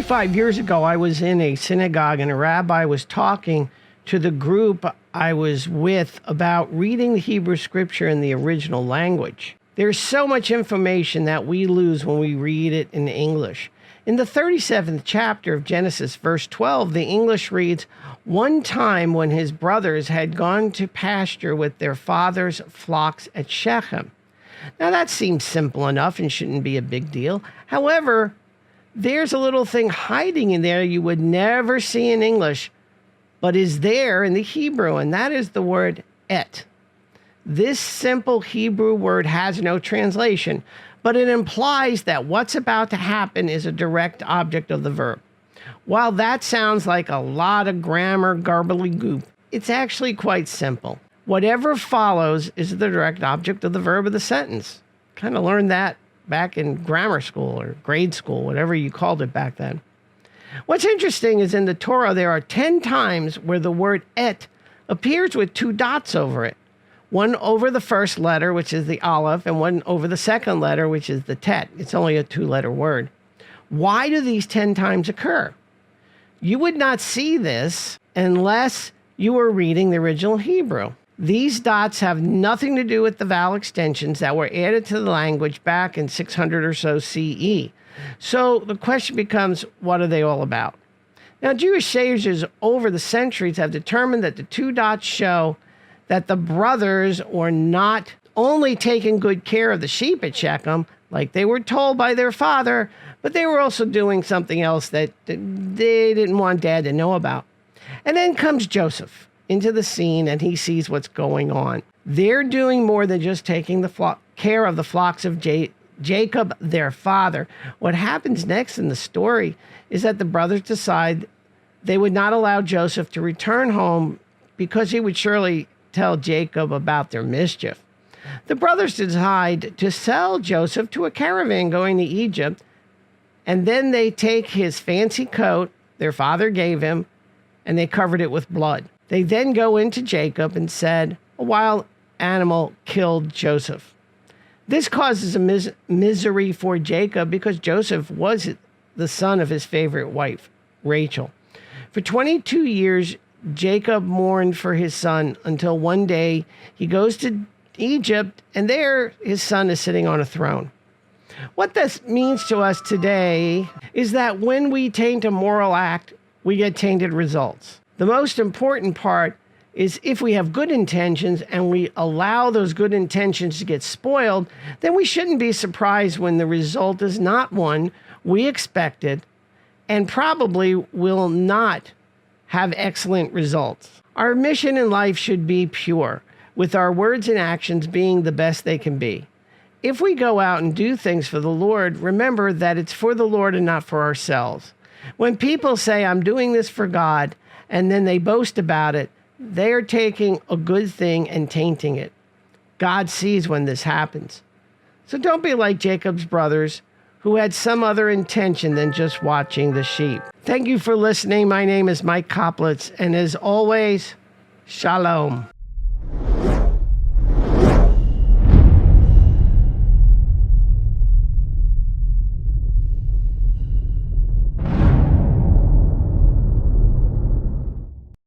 25 years ago, I was in a synagogue and a rabbi was talking to the group I was with about reading the Hebrew scripture in the original language. There's so much information that we lose when we read it in English. In the 37th chapter of Genesis, verse 12, the English reads, "One time when his brothers had gone to pasture with their father's flocks at Shechem." Now that seems simple enough and shouldn't be a big deal. However, there's a little thing hiding in there you would never see in English, but is there in the Hebrew, and that is the word et. This simple Hebrew word has no translation, but it implies that what's about to happen is a direct object of the verb. While that sounds like a lot of grammar gobbledygook, it's actually quite simple. Whatever follows is the direct object of the verb of the sentence. Kind of learned that back in grammar school or grade school, whatever you called it back then. What's interesting is in the Torah, there are 10 times where the word et appears with 2 dots over it. One over the first letter, which is the aleph, and one over the second letter, which is the tet. It's only a 2-letter word. Why do these 10 times occur? You would not see this unless you were reading the original Hebrew. These dots have nothing to do with the vowel extensions that were added to the language back in 600 or so CE. So the question becomes, what are they all about? Now, Jewish sages over the centuries have determined that the 2 dots show that the brothers were not only taking good care of the sheep at Shechem, like they were told by their father, but they were also doing something else that they didn't want Dad to know about. And then comes Joseph into the scene, and he sees what's going on. They're doing more than just taking the care of the flocks of Jacob, their father. What happens next in the story is that the brothers decide they would not allow Joseph to return home because he would surely tell Jacob about their mischief. The brothers decide to sell Joseph to a caravan going to Egypt, and then they take his fancy coat their father gave him, and they covered it with blood. They then go into Jacob and said, "A wild animal killed Joseph." This causes a misery for Jacob because Joseph was the son of his favorite wife, Rachel. For 22 years, Jacob mourned for his son until one day he goes to Egypt, and there his son is sitting on a throne. What this means to us today is that when we taint a moral act, we get tainted results. The most important part is if we have good intentions and we allow those good intentions to get spoiled, then we shouldn't be surprised when the result is not one we expected and probably will not have excellent results. Our mission in life should be pure, with our words and actions being the best they can be. If we go out and do things for the Lord, remember that it's for the Lord and not for ourselves. When people say, "I'm doing this for God," and then they boast about it, they are taking a good thing and tainting it. God sees when this happens. So don't be like Jacob's brothers, who had some other intention than just watching the sheep. Thank you for listening. My name is Mike Koplitz, and as always, Shalom.